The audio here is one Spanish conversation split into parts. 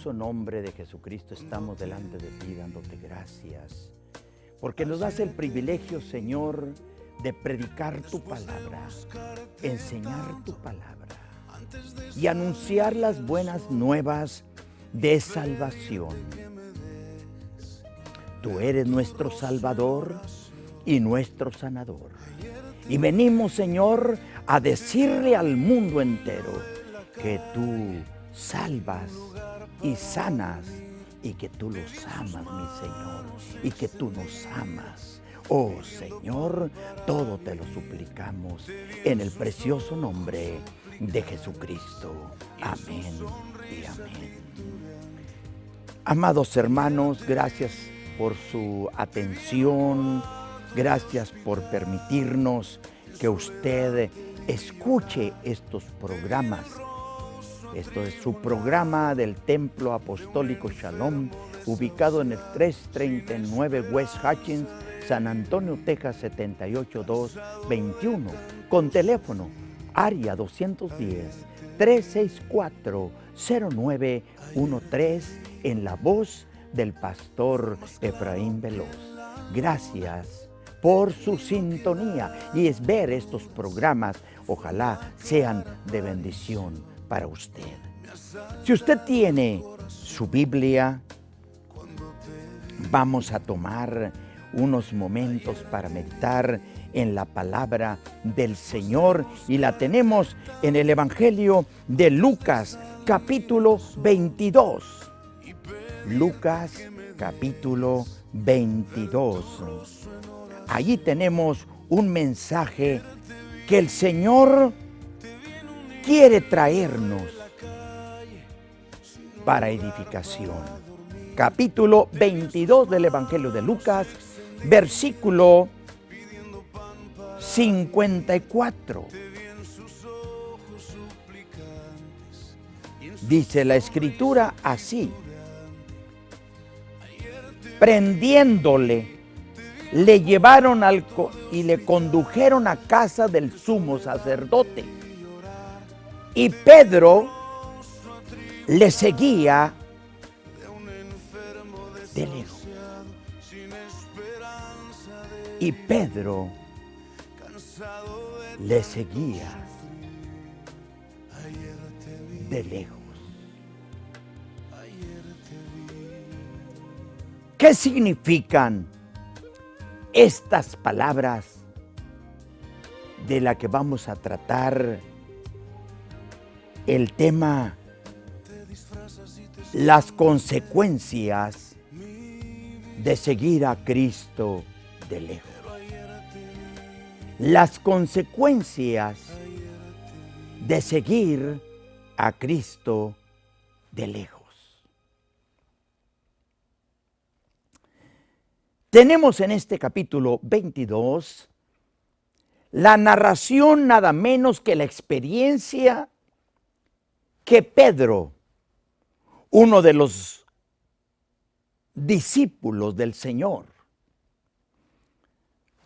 precioso nombre de Jesucristo estamos delante de ti dándote gracias, porque nos das el privilegio, Señor, de predicar tu palabra, enseñar tu palabra y anunciar las buenas nuevas de salvación. Tú eres nuestro Salvador y nuestro sanador. Y venimos, Señor, a decirle al mundo entero que tú salvas y sanas y que tú los amas, mi Señor, y que tú nos amas. Oh Señor, todo te lo suplicamos en el precioso nombre de Jesucristo. Amén y amén. Amados hermanos, gracias por su atención, gracias por permitirnos que usted escuche estos programas. Esto es su programa del Templo Apostólico Shalom, ubicado en el 339 West Hutchins, San Antonio, Texas 78221, con teléfono área 210-364-0913, en la voz del pastor Efraín Veloz. Gracias por su sintonía y es ver estos programas, ojalá sean de bendición para usted. Si usted tiene su Biblia, vamos a tomar unos momentos para meditar en la palabra del Señor y la tenemos en el Evangelio de Lucas, capítulo 22. Lucas, capítulo 22. Allí tenemos un mensaje que el Señor quiere traernos para edificación. Capítulo 22 del Evangelio de Lucas, versículo 54. Dice la Escritura así: prendiéndole, le llevaron y le condujeron a casa del sumo sacerdote. Y Pedro le seguía de lejos. Y Pedro le seguía de lejos. ¿Qué significan estas palabras de la que vamos a tratar el tema, las consecuencias de seguir a Cristo de lejos? Las consecuencias de seguir a Cristo de lejos. Tenemos en este capítulo 22 la narración nada menos que la experiencia que Pedro, uno de los discípulos del Señor,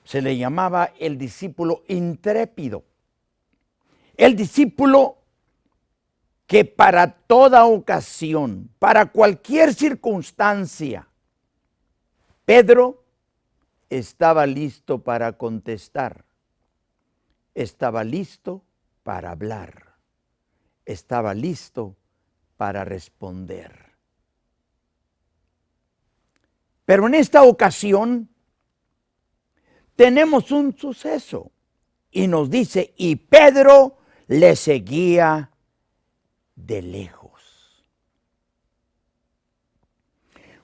se le llamaba el discípulo intrépido, el discípulo que para toda ocasión, para cualquier circunstancia, Pedro estaba listo para contestar, estaba listo para hablar, estaba listo para responder. Pero en esta ocasión tenemos un suceso y nos dice, y Pedro le seguía de lejos.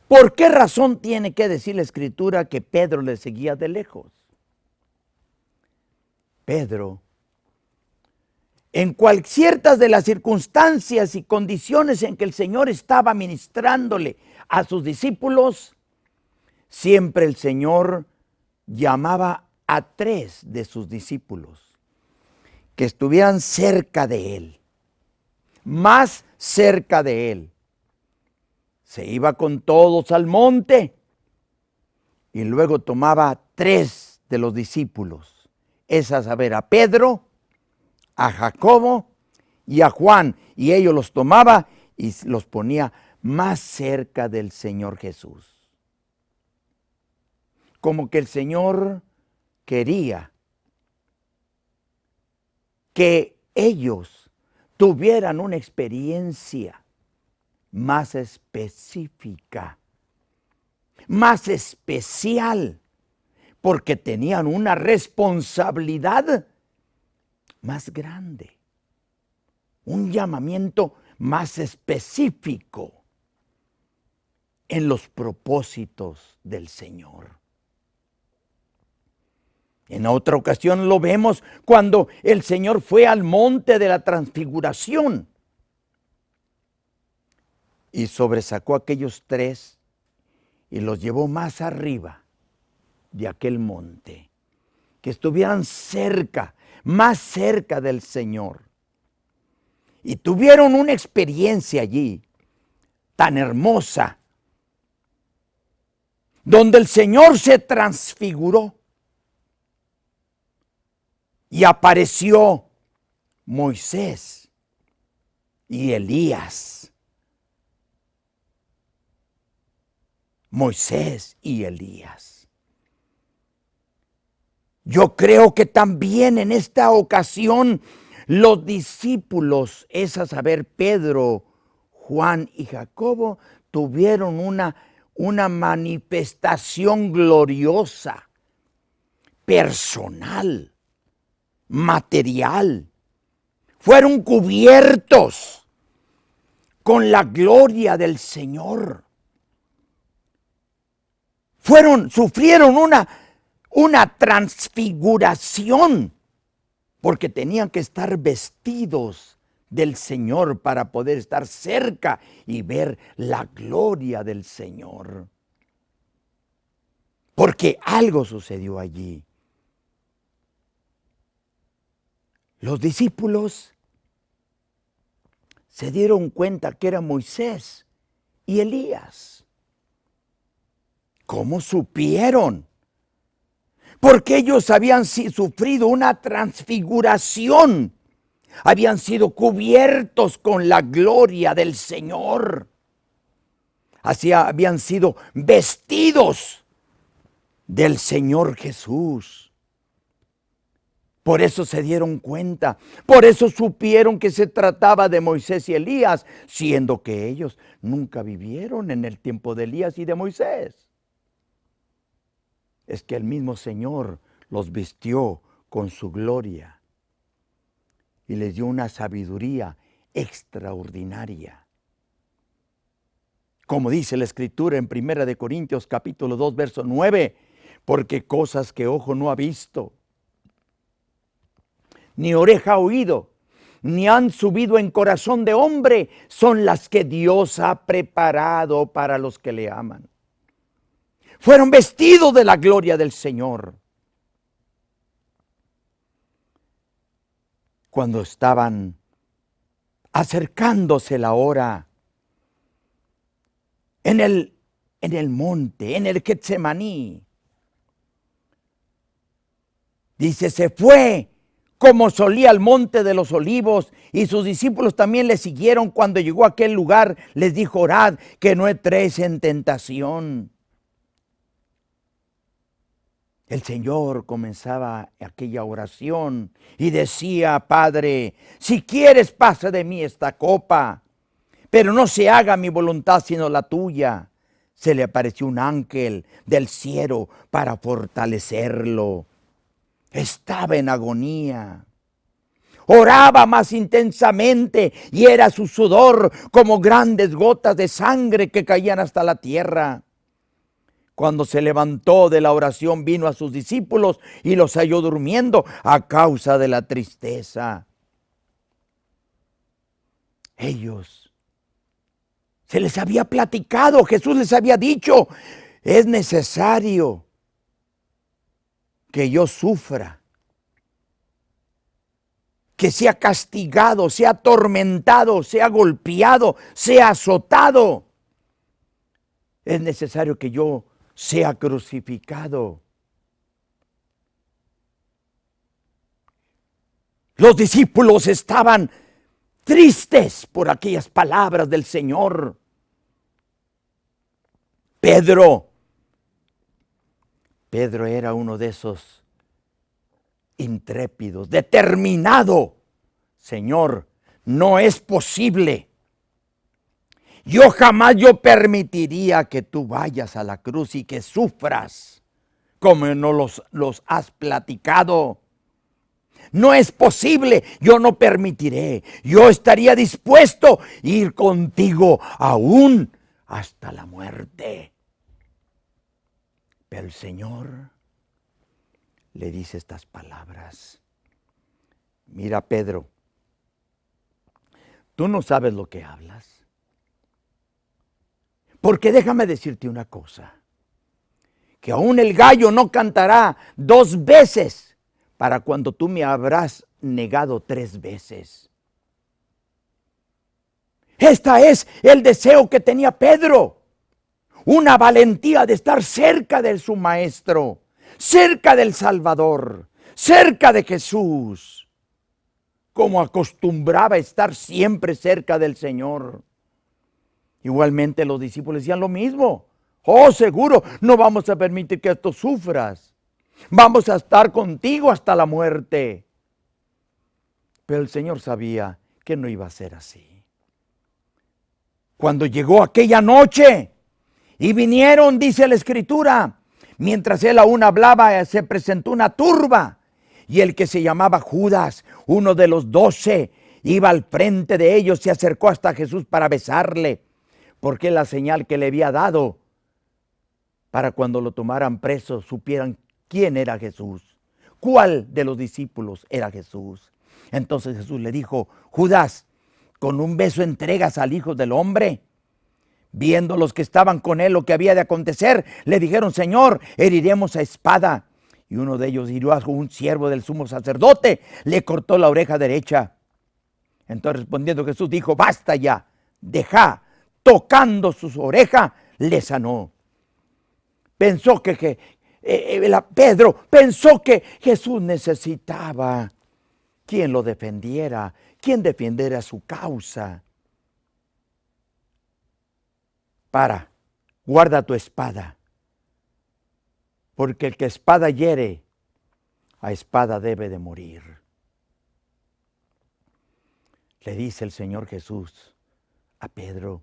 ¿Por qué razón tiene que decir la Escritura que Pedro le seguía de lejos? Pedro, en ciertas de las circunstancias y condiciones en que el Señor estaba ministrándole a sus discípulos, siempre el Señor llamaba a 3 de sus discípulos que estuvieran cerca de Él, más cerca de Él. Se iba con todos al monte y luego tomaba 3 de los discípulos, es a saber, a Pedro, a Jacobo y a Juan, y ellos los tomaba y los ponía más cerca del Señor Jesús. Como que el Señor quería que ellos tuvieran una experiencia más específica, más especial, porque tenían una responsabilidad más grande, un llamamiento más específico en los propósitos del Señor. En otra ocasión lo vemos cuando el Señor fue al monte de la transfiguración y sobresacó a aquellos 3 y los llevó más arriba de aquel monte, que estuvieran cerca, más cerca del Señor. Y tuvieron una experiencia allí tan hermosa, donde el Señor se transfiguró y apareció Moisés y Elías. Moisés y Elías. Yo creo que también en esta ocasión los discípulos, es a saber Pedro, Juan y Jacobo, tuvieron una manifestación gloriosa, personal, material. Fueron cubiertos con la gloria del Señor. Sufrieron una transfiguración, porque tenían que estar vestidos del Señor para poder estar cerca y ver la gloria del Señor. Porque algo sucedió allí. Los discípulos se dieron cuenta que era Moisés y Elías. ¿Cómo supieron? Porque ellos habían sufrido una transfiguración. Habían sido cubiertos con la gloria del Señor. Así habían sido vestidos del Señor Jesús. Por eso se dieron cuenta, por eso supieron que se trataba de Moisés y Elías, siendo que ellos nunca vivieron en el tiempo de Elías y de Moisés. Es que el mismo Señor los vistió con su gloria y les dio una sabiduría extraordinaria. Como dice la Escritura en 1 Corintios capítulo 2, verso 9, porque cosas que ojo no ha visto, ni oreja ha oído, ni han subido en corazón de hombre, son las que Dios ha preparado para los que le aman. Fueron vestidos de la gloria del Señor. Cuando estaban acercándose la hora en el monte, en el Getsemaní, dice, se fue como solía al monte de los olivos, y sus discípulos también le siguieron. Cuando llegó a aquel lugar, les dijo, orad que no entréis en tentación. El Señor comenzaba aquella oración y decía, Padre, si quieres pasa de mí esta copa, pero no se haga mi voluntad sino la tuya. Se le apareció un ángel del cielo para fortalecerlo. Estaba en agonía. Oraba más intensamente y era su sudor como grandes gotas de sangre que caían hasta la tierra. Cuando se levantó de la oración, vino a sus discípulos y los halló durmiendo a causa de la tristeza. Ellos, se les había platicado, Jesús les había dicho, es necesario que yo sufra, que sea castigado, sea atormentado, sea golpeado, sea azotado. Es necesario que yo sea crucificado. Los discípulos estaban tristes por aquellas palabras del Señor. Pedro. Pedro era uno de esos intrépidos, determinado. Señor, no es posible. Yo permitiría que tú vayas a la cruz y que sufras como no los has platicado. No es posible, yo no permitiré. Yo estaría dispuesto a ir contigo aún hasta la muerte. Pero el Señor le dice estas palabras. Mira, Pedro, tú no sabes lo que hablas. Porque déjame decirte una cosa, que aún el gallo no cantará 2 veces para cuando tú me habrás negado 3 veces. Esta es el deseo que tenía Pedro, una valentía de estar cerca de su maestro, cerca del Salvador, cerca de Jesús, como acostumbraba estar siempre cerca del Señor. Igualmente los discípulos decían lo mismo. Oh, seguro, no vamos a permitir que esto sufras. Vamos a estar contigo hasta la muerte. Pero el Señor sabía que no iba a ser así. Cuando llegó aquella noche y vinieron, dice la Escritura, mientras él aún hablaba, se presentó una turba. Y el que se llamaba Judas, uno de los 12, iba al frente de ellos, se acercó hasta Jesús para besarle, porque la señal que le había dado para cuando lo tomaran preso supieran quién era Jesús, cuál de los discípulos era Jesús. Entonces Jesús le dijo: Judas, ¿con un beso entregas al Hijo del Hombre? Viendo los que estaban con él lo que había de acontecer, le dijeron: Señor, heriremos a espada. Y uno de ellos hirió a un siervo del sumo sacerdote, le cortó la oreja derecha. Entonces respondiendo Jesús dijo: basta ya, deja. Tocando sus orejas, le sanó. Pedro pensó que Jesús necesitaba quien lo defendiera, quien defendiera su causa. Guarda tu espada, porque el que espada hiere, a espada debe de morir. Le dice el Señor Jesús a Pedro: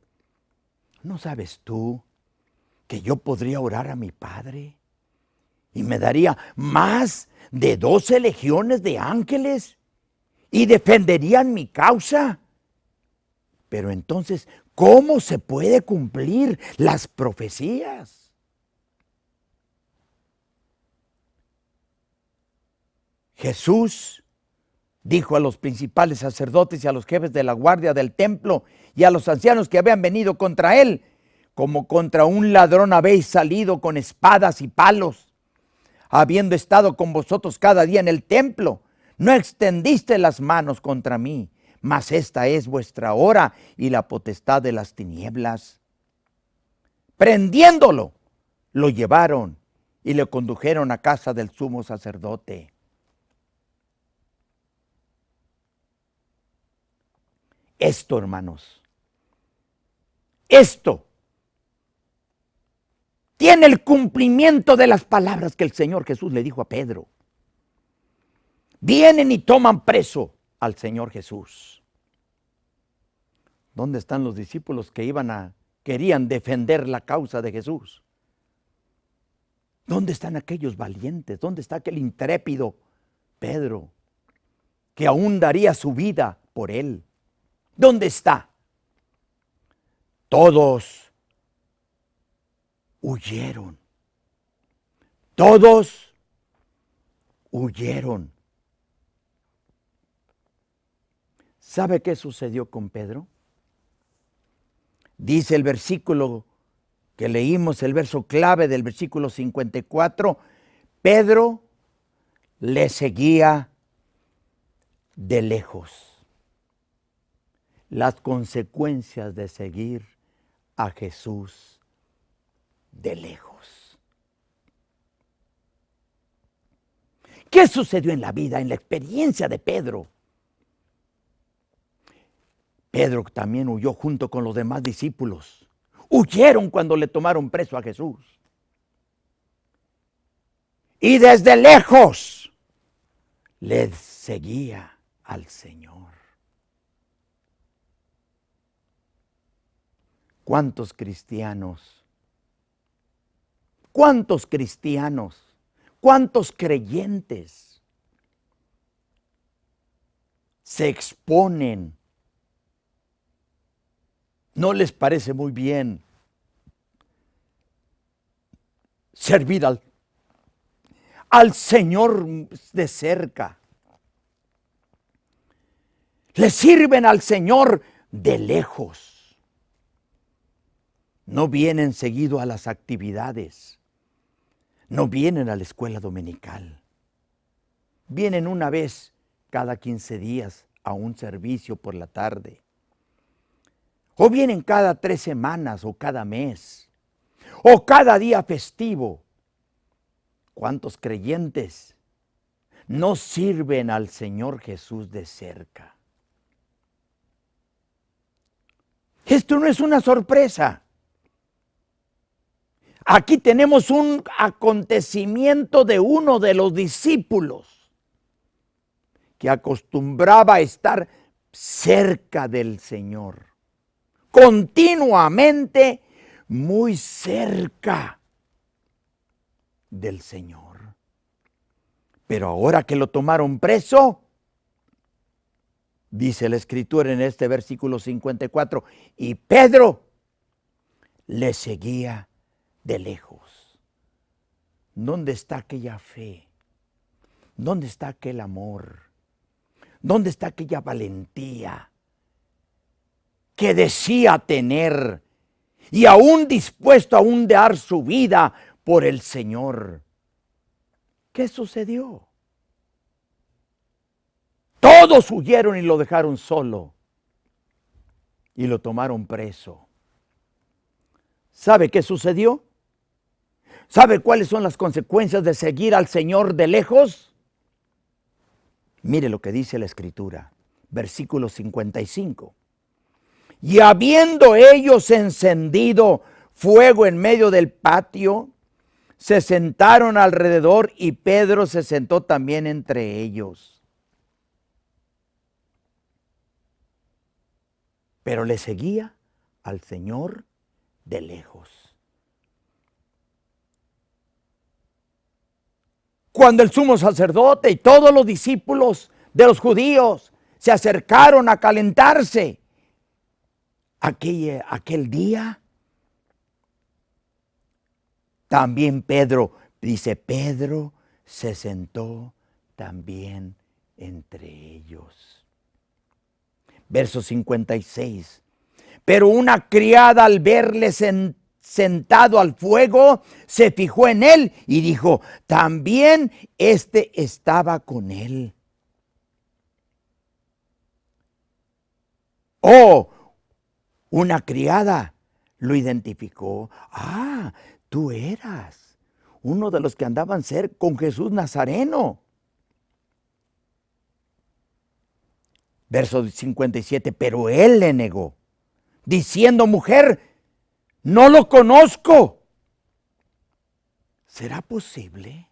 ¿no sabes tú que yo podría orar a mi Padre y me daría más de 12 legiones de ángeles y defenderían mi causa? Pero entonces, ¿cómo se puede cumplir las profecías? Jesús dijo a los principales sacerdotes y a los jefes de la guardia del templo y a los ancianos que habían venido contra él: como contra un ladrón habéis salido con espadas y palos, habiendo estado con vosotros cada día en el templo. No extendiste las manos contra mí, mas esta es vuestra hora y la potestad de las tinieblas. Prendiéndolo, lo llevaron y le condujeron a casa del sumo sacerdote. Esto, hermanos, esto tiene el cumplimiento de las palabras que el Señor Jesús le dijo a Pedro. Vienen y toman preso al Señor Jesús. ¿Dónde están los discípulos que querían defender la causa de Jesús? ¿Dónde están aquellos valientes? ¿Dónde está aquel intrépido Pedro, que aún daría su vida por él? ¿Dónde está? Todos huyeron. Todos huyeron. ¿Sabe qué sucedió con Pedro? Dice el versículo que leímos, el verso clave del versículo 54, Pedro le seguía de lejos. Las consecuencias de seguir a Jesús de lejos. ¿Qué sucedió en la vida, en la experiencia de Pedro? Pedro también huyó junto con los demás discípulos. huyeron cuando le tomaron preso a Jesús. Y desde lejos le seguía al Señor. ¿Cuántos cristianos? ¿Cuántos cristianos? ¿Cuántos creyentes se exponen? ¿No les parece muy bien servir al Señor de cerca? Le sirven al Señor de lejos. No vienen seguido a las actividades. No vienen a la escuela dominical. Vienen una vez cada 15 días a un servicio por la tarde. O vienen cada 3 semanas o cada mes. O cada día festivo. ¿Cuántos creyentes no sirven al Señor Jesús de cerca? Esto no es una sorpresa. Aquí tenemos un acontecimiento de uno de los discípulos que acostumbraba a estar cerca del Señor, continuamente muy cerca del Señor. Pero ahora que lo tomaron preso, dice la Escritura en este versículo 54, y Pedro le seguía de lejos. ¿Dónde está aquella fe? ¿Dónde está aquel amor? ¿Dónde está aquella valentía que decía tener y aún dispuesto a dar su vida por el Señor? ¿Qué sucedió? Todos huyeron y lo dejaron solo y lo tomaron preso. ¿Sabe qué sucedió? ¿Sabe cuáles son las consecuencias de seguir al Señor de lejos? Mire lo que dice la Escritura, versículo 55. Y habiendo ellos encendido fuego en medio del patio, se sentaron alrededor y Pedro se sentó también entre ellos. Pero le seguía al Señor de lejos. Cuando el sumo sacerdote y todos los discípulos de los judíos se acercaron a calentarse aquel día, también Pedro se sentó también entre ellos. Verso 56. Pero una criada al verle sentado al fuego, se fijó en él y dijo, también estaba con él. Oh, una criada lo identificó. Ah, tú eras uno de los que andaban con Jesús Nazareno. Verso 57, pero él le negó, diciendo, mujer, no lo conozco. ¿Será posible?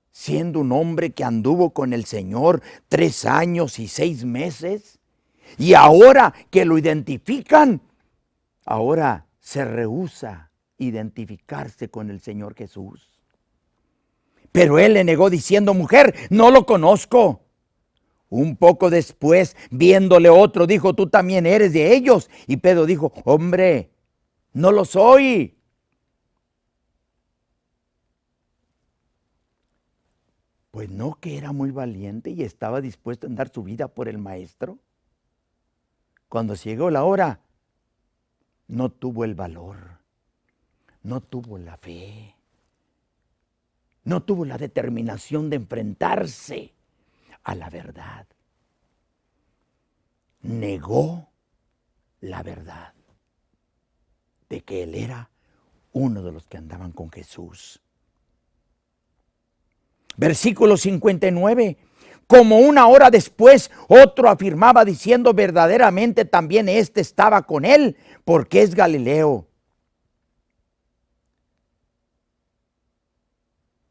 Siendo un hombre que anduvo con el Señor 3 años y 6 meses, y ahora que lo identifican, ahora se rehúsa identificarse con el Señor Jesús. Pero él le negó diciendo, mujer, no lo conozco. Un poco después, viéndole otro, dijo, tú también eres de ellos. Y Pedro dijo, hombre, no lo soy. Pues no que era muy valiente y estaba dispuesto a dar su vida por el maestro. Cuando llegó la hora, no tuvo el valor, no tuvo la fe, no tuvo la determinación de enfrentarse a la verdad. Negó la verdad de que él era uno de los que andaban con Jesús. Versículo 59. Como una hora después, otro afirmaba diciendo: verdaderamente también éste estaba con él, porque es Galileo.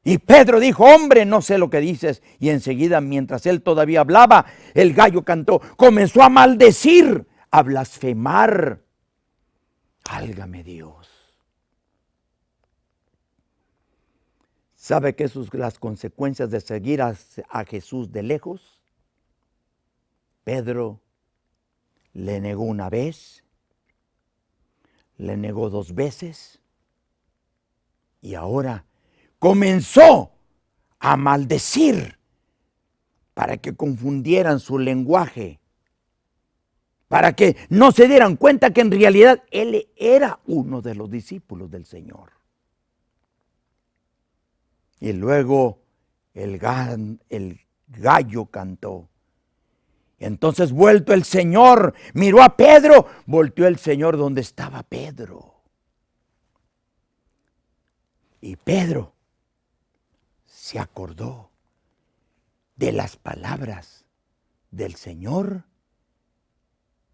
Y Pedro dijo: hombre, no sé lo que dices. Y enseguida, mientras él todavía hablaba, el gallo cantó. Comenzó a maldecir, a blasfemar. Válgame Dios. ¿Sabe qué son las consecuencias de seguir a Jesús de lejos? Pedro le negó una vez, le negó 2 veces y ahora comenzó a maldecir para que confundieran su lenguaje, para que no se dieran cuenta que en realidad él era uno de los discípulos del Señor. Y luego el gallo cantó. Entonces, vuelto el Señor, miró a Pedro, volteó el Señor donde estaba Pedro. Y Pedro se acordó de las palabras del Señor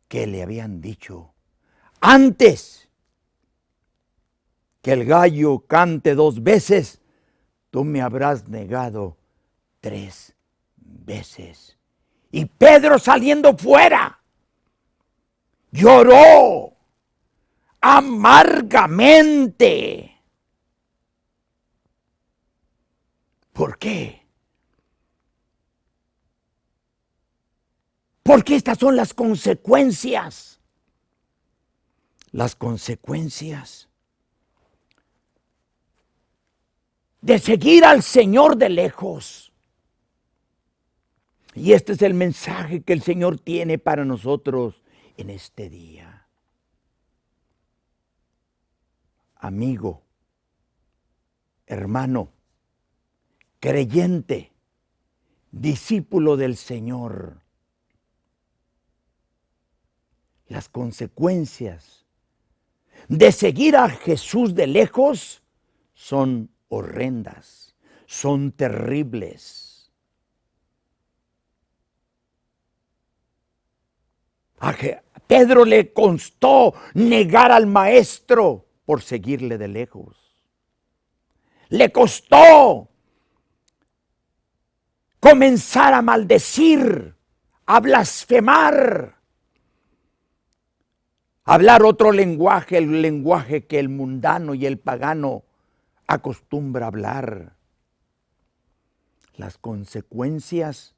que le habían dicho: antes que el gallo cante 2 veces, tú me habrás negado 3 veces. Y Pedro, saliendo fuera, lloró amargamente. ¿Por qué? Porque estas son las consecuencias. Las consecuencias de seguir al Señor de lejos. Y este es el mensaje que el Señor tiene para nosotros en este día. Amigo, hermano, creyente, discípulo del Señor, las consecuencias de seguir a Jesús de lejos son horrendas, son terribles. A Pedro le costó negar al maestro por seguirle de lejos. Le costó comenzar a maldecir, a blasfemar, a hablar otro lenguaje, el lenguaje que el mundano y el pagano acostumbra hablar. Las consecuencias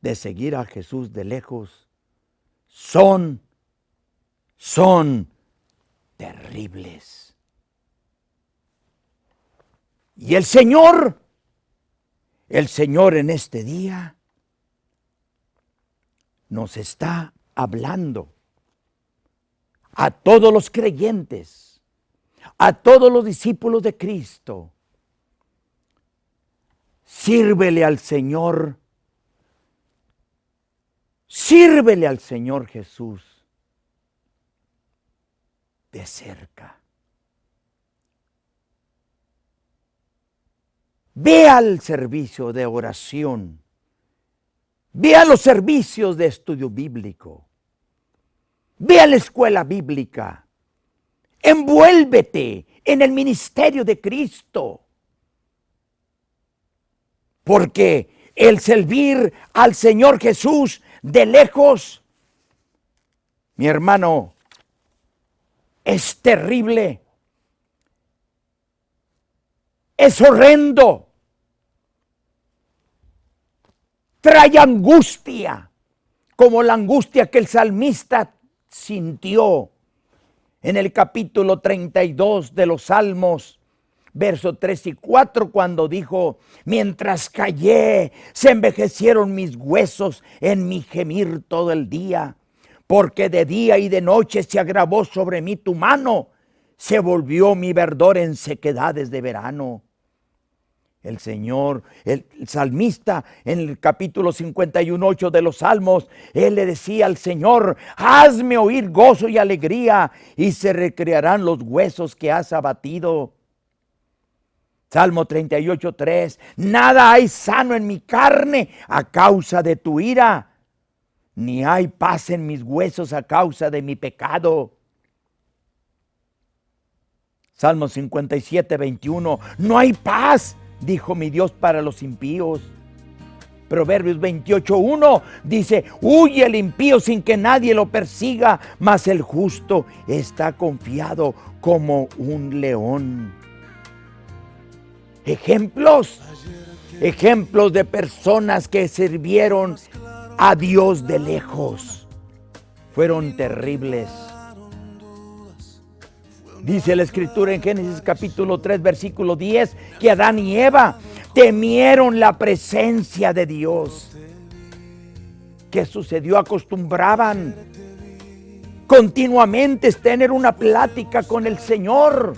de seguir a Jesús de lejos son terribles. Y el Señor en este día nos está hablando a todos los creyentes, a todos los discípulos de Cristo. Sírvele al Señor. Sírvele al Señor Jesús de cerca. Ve al servicio de oración. Ve a los servicios de estudio bíblico. Ve a la escuela bíblica. Envuélvete en el ministerio de Cristo. Porque el servir al Señor Jesús de lejos, mi hermano, es terrible. Es horrendo. Trae angustia, como la angustia que el salmista sintió en el capítulo 32 de los Salmos, versos 3 y 4, cuando dijo: mientras callé, se envejecieron mis huesos en mi gemir todo el día, porque de día y de noche se agravó sobre mí tu mano, se volvió mi verdor en sequedades de verano. El Señor, el salmista, en el capítulo 51:8 de los Salmos, él le decía al Señor: hazme oír gozo y alegría, y se recrearán los huesos que has abatido. Salmo 38:3. Nada hay sano en mi carne a causa de tu ira, ni hay paz en mis huesos a causa de mi pecado. Salmo 57:21. No hay paz, dijo mi Dios, para los impíos. Proverbios 28:1 dice: huye el impío sin que nadie lo persiga, mas el justo está confiado como un león. Ejemplos de personas que sirvieron a Dios de lejos. Fueron terribles. Dice la Escritura en Génesis capítulo 3, versículo 10, que Adán y Eva temieron la presencia de Dios. ¿Qué sucedió? Acostumbraban continuamente tener una plática con el Señor.